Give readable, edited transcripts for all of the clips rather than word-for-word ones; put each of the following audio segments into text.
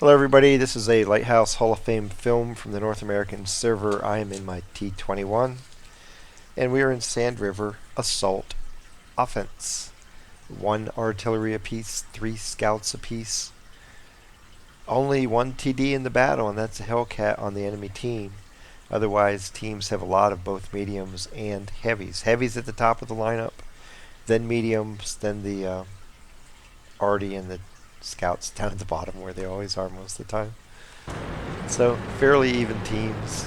Hello everybody, this is a Lighthouse Hall of Fame film from the North American server. I am in my T21 and we are in Sand River Assault Offense. 1 artillery apiece, 3 scouts apiece. Only 1 TD in the battle, and that's a Hellcat on the enemy team. Otherwise, teams have a lot of both mediums and heavies. Heavies at the top of the lineup, then mediums, then the arty and the scouts down at the bottom where they always are most of the time. So fairly even teams.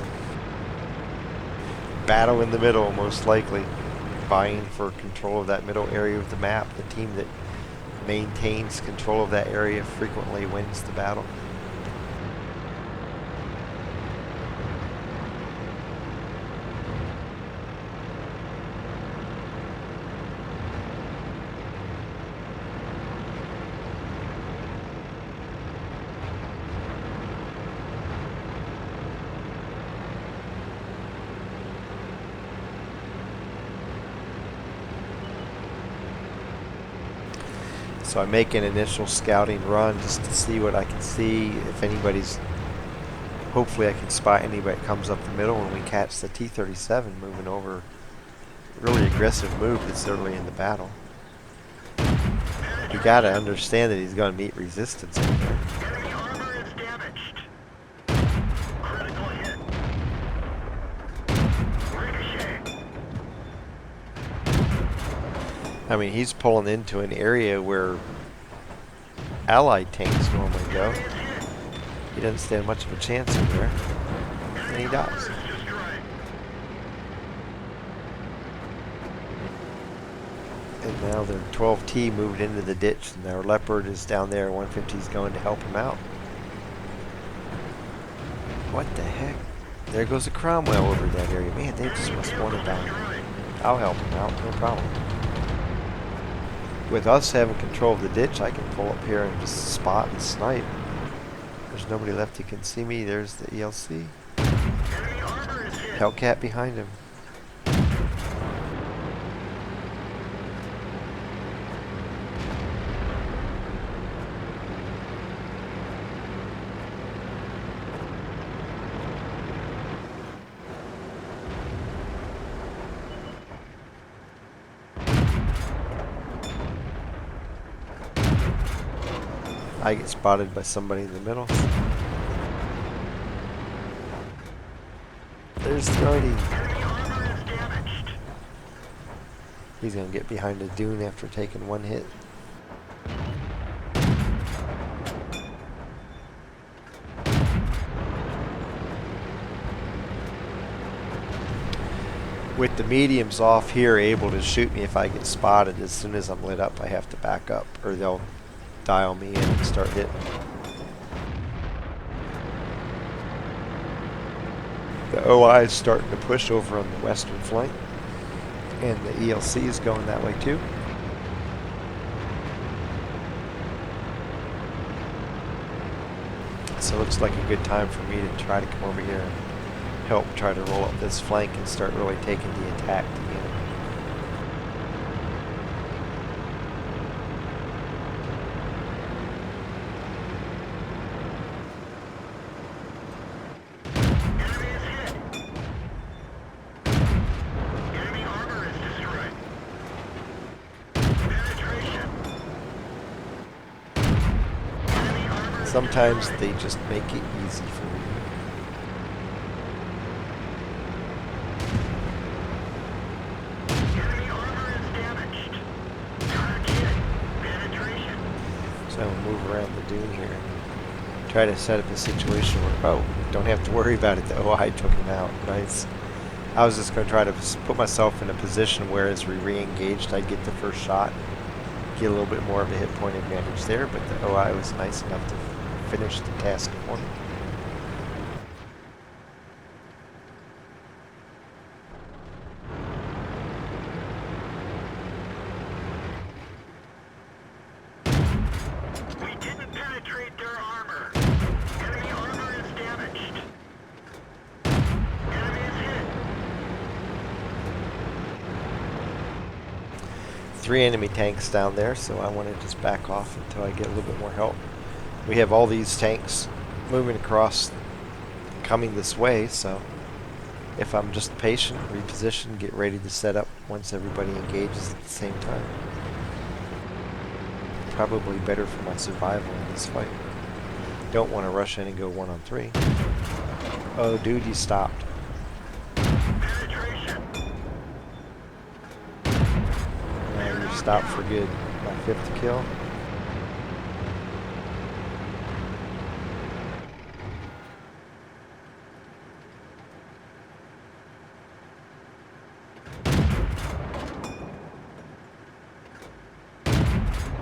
Battle in the middle most likely. Vying for control of that middle area of the map. The team that maintains control of that area frequently wins the battle. So I make an initial scouting run just to see what I can see. If anybody's, hopefully I can spot anybody that comes up the middle when we catch the T-37 moving over. Really aggressive move that's early in the battle. You gotta understand that he's gonna meet resistance in there. Enemy armor is damaged. Critical hit. Ricochet. I mean, he's pulling into an area where Allied tanks normally go. He doesn't stand much of a chance in there. And he dies. And now their 12T moved into the ditch, and our Leopard is down there. 150 is going to help him out. What the heck? There goes a Cromwell over that area. Man, they just must want it down. I'll help him out, no problem. With us having control of the ditch, I can pull up here and just spot and snipe. There's nobody left who can see me. There's the ELC. Hellcat behind him. I get spotted by somebody in the middle. There's the arty. He's gonna get behind a dune after taking 1 hit. With the mediums off here, able to shoot me if I get spotted. As soon as I'm lit up, I have to back up, or they'll dial me in and start hitting. The OI is starting to push over on the western flank, and the ELC is going that way too. So it looks like a good time for me to try to come over here and help try to roll up this flank and start really taking the attack to the enemy. Sometimes they just make it easy for me. So I'm gonna move around the dune here. Try to set up a situation where, oh, don't have to worry about it. The OI took him out. Nice. I was just going to try to put myself in a position where as we re-engaged, I'd get the first shot. Get a little bit more of a hit point advantage there, but the OI was nice enough to finish the task for me. We didn't penetrate their armor. Enemy armor is damaged. Enemy is hit. 3 enemy tanks down there, so I want to just back off until I get a little bit more help. We have all these tanks moving across, coming this way, so if I'm just patient, reposition, get ready to set up once everybody engages at the same time. Probably better for my survival in this fight. Don't want to rush in and go 1-on-3. Oh, dude, you stopped. Penetration. You stopped for good. My 5th kill.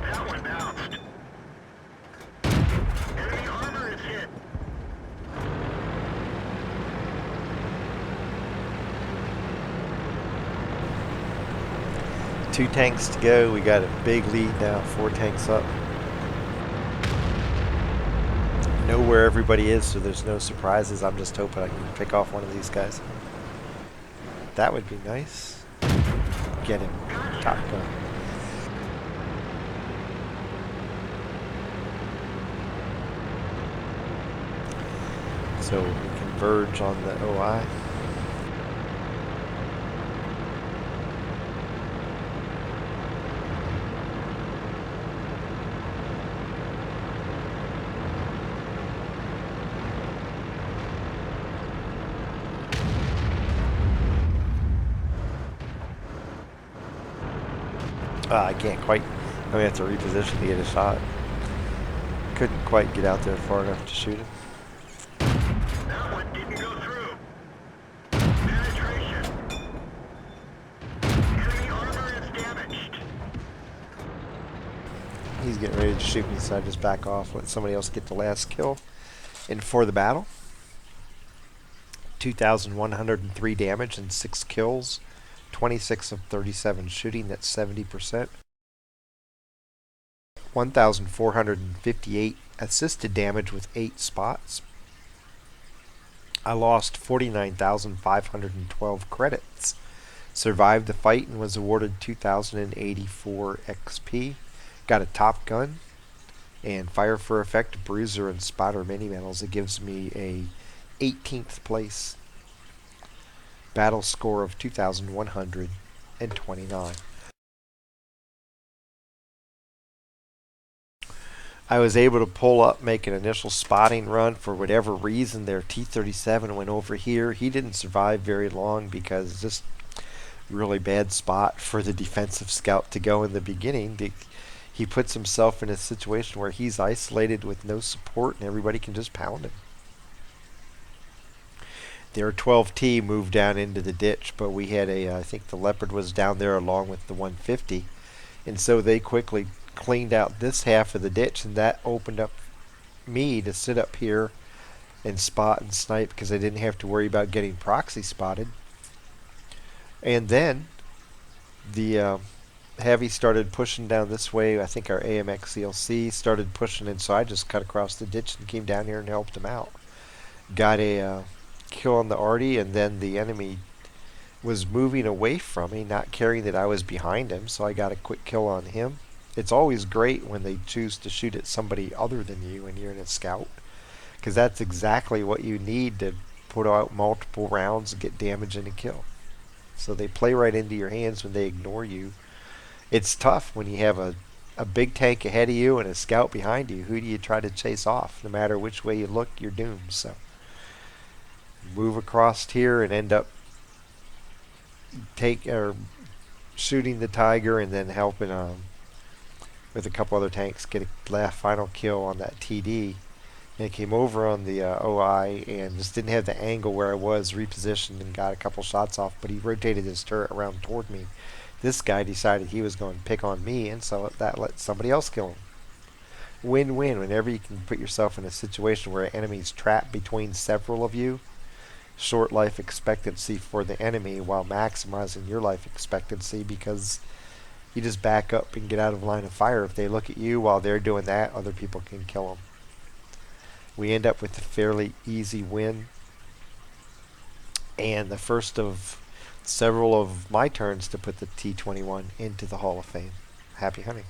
That one bounced. Enemy armor is hit. Two tanks to go. We got a big lead now. 4 tanks up. Know where everybody is, so there's no surprises. I'm just hoping I can pick off one of these guys. That would be nice. Get him. Top gun. So we converge on the OI. I can't quite. I'm gonna have to reposition to get a shot. Couldn't quite get out there far enough to shoot him. That one didn't go through. Penetration. Enemy armor is damaged. He's getting ready to shoot me, so I just back off, let somebody else get the last kill. And for the battle, 2,103 damage and 6 kills, 26 of 37 shooting, that's 70%. 1,458 assisted damage with 8 spots. I lost 49,512 credits. Survived the fight and was awarded 2,084 XP. Got a Top Gun and Fire for Effect, Bruiser, and Spotter mini medals. It gives me a 18th place battle score of 2,129. I was able to pull up, make an initial spotting run. For whatever reason, their T-37 went over here. He didn't survive very long because just really bad spot for the defensive scout to go in the beginning. He puts himself in a situation where he's isolated with no support and everybody can just pound him. Their 12T moved down into the ditch, but we had I think the Leopard was down there along with the 150, and so they quickly cleaned out this half of the ditch, and that opened up me to sit up here and spot and snipe because I didn't have to worry about getting proxy spotted. And then the heavy started pushing down this way. I think our AMX CLC started pushing, and so I just cut across the ditch and came down here and helped him out. Got a kill on the arty, and then the enemy was moving away from me, not caring that I was behind him, so I got a quick kill on him. It's always great when they choose to shoot at somebody other than you when you're in a scout, because that's exactly what you need to put out multiple rounds and get damage and a kill. So they play right into your hands when they ignore you. It's tough when you have a big tank ahead of you and a scout behind you. Who do you try to chase off? No matter which way you look, you're doomed. So move across here and end up shooting the Tiger and then helping with a couple other tanks get a final kill on that TD. And it came over on the OI and just didn't have the angle where I was, repositioned and got a couple shots off, but he rotated his turret around toward me. This guy decided he was going to pick on me, and so that let somebody else kill him. Win-win. Whenever you can put yourself in a situation where an enemy's trapped between several of you, short life expectancy for the enemy while maximizing your life expectancy, because you just back up and get out of line of fire. If they look at you while they're doing that, other people can kill them. We end up with a fairly easy win, and the first of several of my turns to put the T21 into the Hall of Fame. Happy hunting.